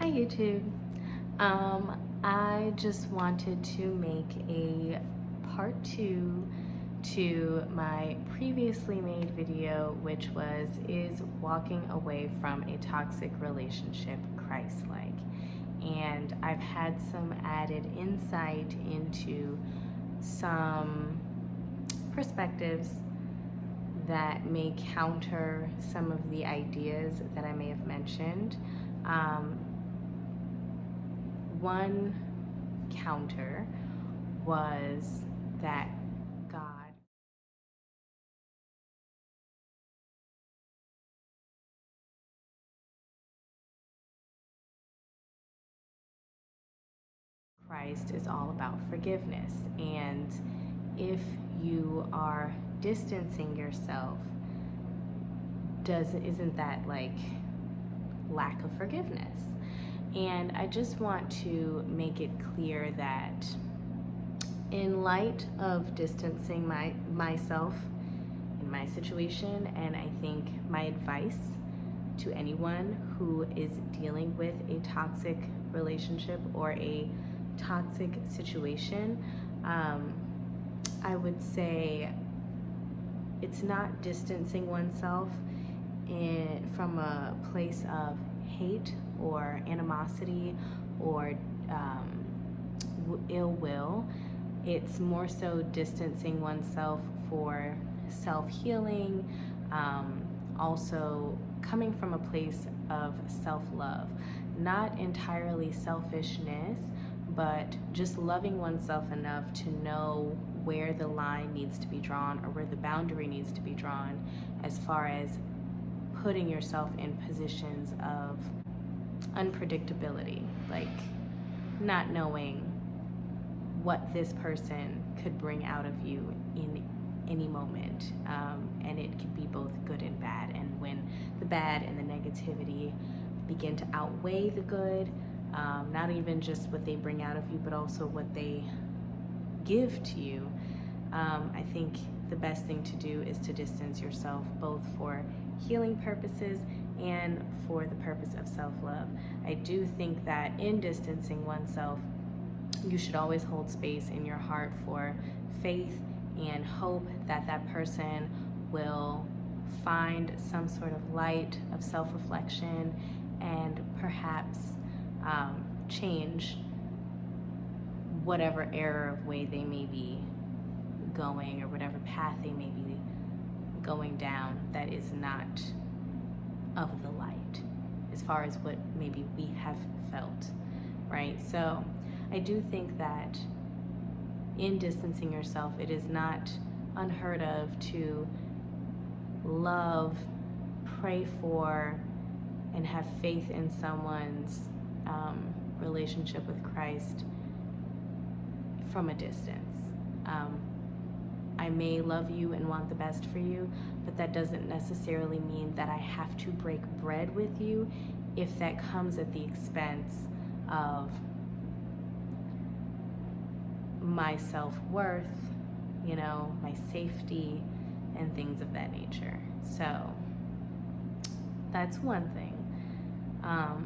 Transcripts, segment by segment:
Hi YouTube. I just wanted to make a part 2 to my previously made video, which was, is walking away from a toxic relationship Christ-like? And I've had some added insight into some perspectives that may counter some of the ideas that I may have mentioned. One counter was that God Christ is all about forgiveness, and if you are distancing yourself, isn't that like lack of forgiveness? And I just want to make it clear that in light of distancing myself in my situation, and I think my advice to anyone who is dealing with a toxic relationship or a toxic situation, I would say it's not distancing oneself from a place of hate or animosity or ill will. It's more so distancing oneself for self-healing, also coming from a place of self-love, not entirely selfishness, but just loving oneself enough to know where the line needs to be drawn or where the boundary needs to be drawn as far as putting yourself in positions of unpredictability, like not knowing what this person could bring out of you in any moment, and it could be both good and bad. And when the bad and the negativity begin to outweigh the good, not even just what they bring out of you, but also what they give to you, I think the best thing to do is to distance yourself, both for healing purposes and for the purpose of self-love. I do think that in distancing oneself, you should always hold space in your heart for faith and hope that that person will find some sort of light of self-reflection and perhaps change whatever error of way they may be going, or whatever path they may be going down that is not of the light, as far as what maybe we have felt, right? So I do think that in distancing yourself, it is not unheard of to love, pray for, and have faith in someone's relationship with Christ from a distance. I may love you and want the best for you, but that doesn't necessarily mean that I have to break bread with you if that comes at the expense of my self-worth, you know, my safety, and things of that nature. So that's one thing.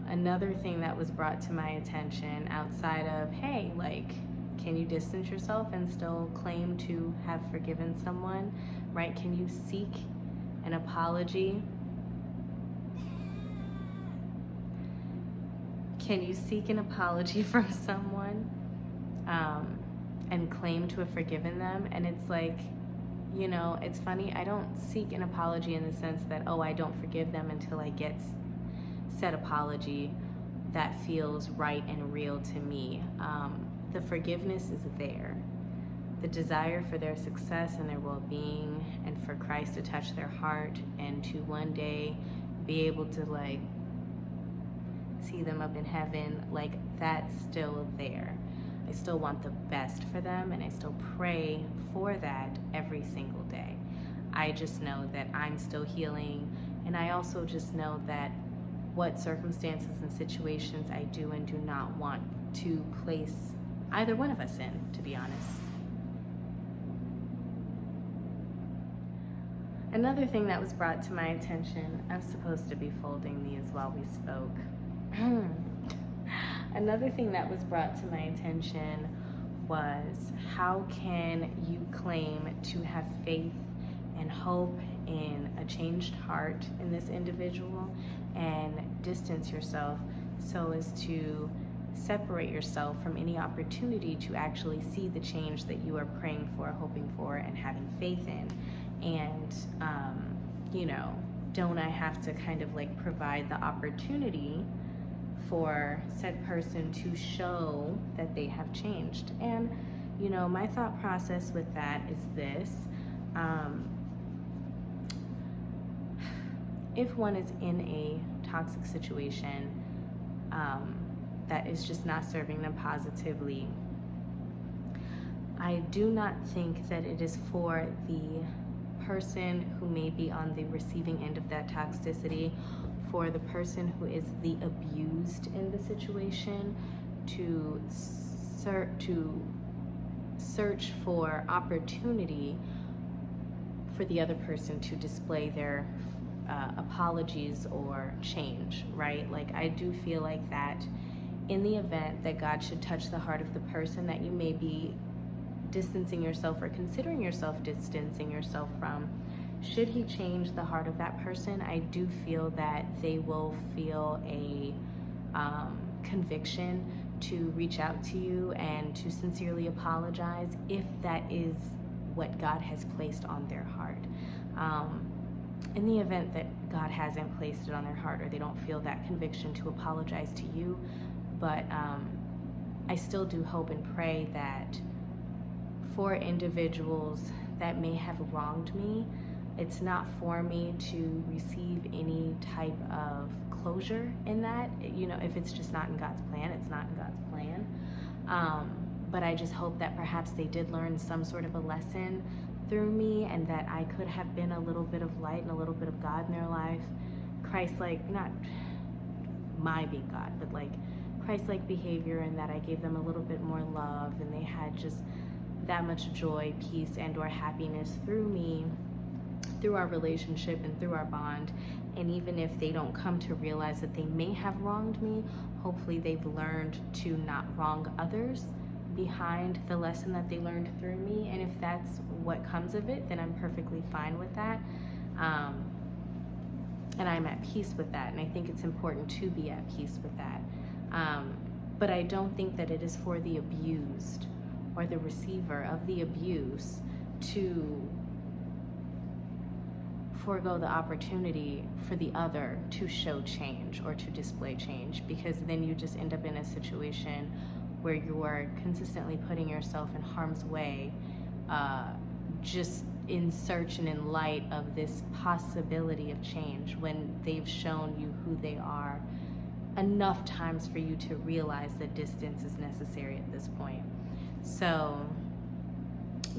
Another thing that was brought to my attention outside of, hey, like, can you distance yourself and still claim to have forgiven someone, right? Can you seek an apology? Can you seek an apology from someone and claim to have forgiven them? And it's like, you know, it's funny, I don't seek an apology in the sense that, oh, I don't forgive them until I get said apology that feels right and real to me. The forgiveness is there. The desire for their success and their well-being, and for Christ to touch their heart and to one day be able to like see them up in heaven, like that's still there. I still want the best for them, and I still pray for that every single day. I just know that I'm still healing, and I also just know that what circumstances and situations I do and do not want to place either one of us in, to be honest. Another thing that was brought to my attention, I'm supposed to be folding these while we spoke. another thing that was brought to my attention was, how can you claim to have faith and hope in a changed heart in this individual and distance yourself so as to separate yourself from any opportunity to actually see the change that you are praying for, hoping for, and having faith in? And, don't I have to kind of like provide the opportunity for said person to show that they have changed? And, my thought process with that is this. If one is in a toxic situation that is just not serving them positively, I do not think that it is for the person who may be on the receiving end of that toxicity, for the person who is the abused in the situation, to search for opportunity for the other person to display their apologies or change, right? Like, I do feel like that in the event that God should touch the heart of the person that you may be distancing yourself or considering yourself distancing yourself from, should he change the heart of that person, I do feel that they will feel a conviction to reach out to you and to sincerely apologize if that is what God has placed on their heart. In the event that God hasn't placed it on their heart, or they don't feel that conviction to apologize to you, but I still do hope and pray that for individuals that may have wronged me, it's not for me to receive any type of closure in that. If it's just not in God's plan, it's not in God's plan. But I just hope that perhaps they did learn some sort of a lesson through me, and that I could have been a little bit of light and a little bit of God in their life. Christ-like, not my being God, but like Christ-like behavior, and that I gave them a little bit more love, and they had just that much joy, peace, and or happiness through me, through our relationship and through our bond. And even if they don't come to realize that they may have wronged me, hopefully they've learned to not wrong others behind the lesson that they learned through me. And if that's what comes of it, then I'm perfectly fine with that. And I'm at peace with that. And I think it's important to be at peace with that. But I don't think that it is for the abused or the receiver of the abuse to forego the opportunity for the other to show change or to display change, because then you just end up in a situation where you are consistently putting yourself in harm's way, just in search and in light of this possibility of change, when they've shown you who they are enough times for you to realize that distance is necessary at this point. So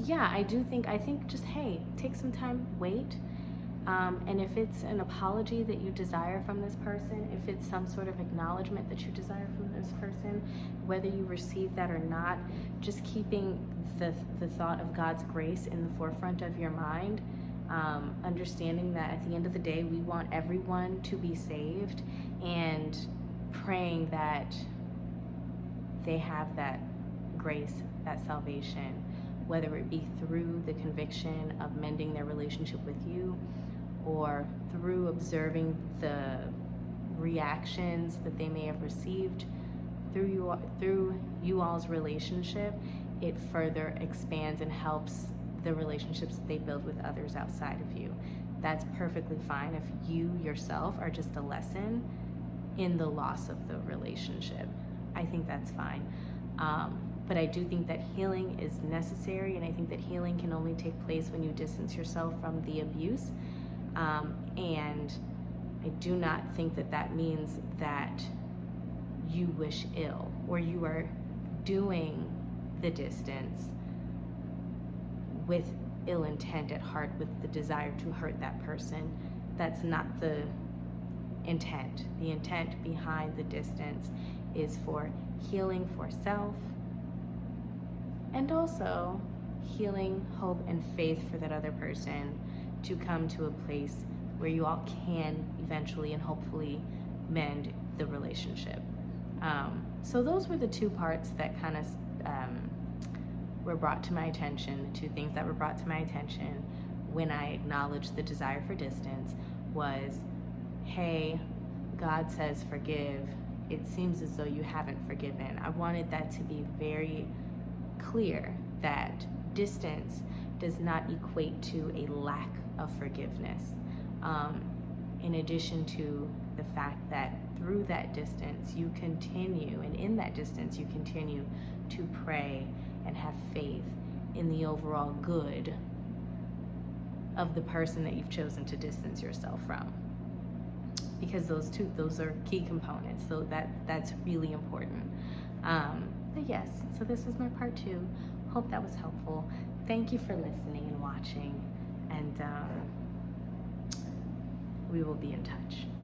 yeah, I think just, hey, take some time, wait. And if it's an apology that you desire from this person, if it's some sort of acknowledgement that you desire from this person, whether you receive that or not, just keeping the thought of God's grace in the forefront of your mind, understanding that at the end of the day, we want everyone to be saved, and praying that they have that grace, that salvation, whether it be through the conviction of mending their relationship with you, or through observing the reactions that they may have received through you all's relationship. It further expands and helps the relationships that they build with others outside of you. That's perfectly fine if you yourself are just a lesson in the loss of the relationship. I think that's fine. But I do think that healing is necessary, and I think that healing can only take place when you distance yourself from the abuse. And I do not think that that means that you wish ill, or you are doing the distance with ill intent at heart, with the desire to hurt that person. That's not the intent. The intent behind the distance is for healing for self, and also healing, hope, and faith for that other person to come to a place where you all can eventually and hopefully mend the relationship. So those were the two parts that kind of were brought to my attention. The two things that were brought to my attention when I acknowledged the desire for distance was, hey, God says forgive. It seems as though you haven't forgiven. I wanted that to be very clear that distance does not equate to a lack of forgiveness. In addition to the fact that through that distance you continue, and in that distance you continue to pray and have faith in the overall good of the person that you've chosen to distance yourself from. Because those are key components, so that's really important. But yes, so this was my part 2. Hope that was helpful. Thank you for listening and watching, and we will be in touch.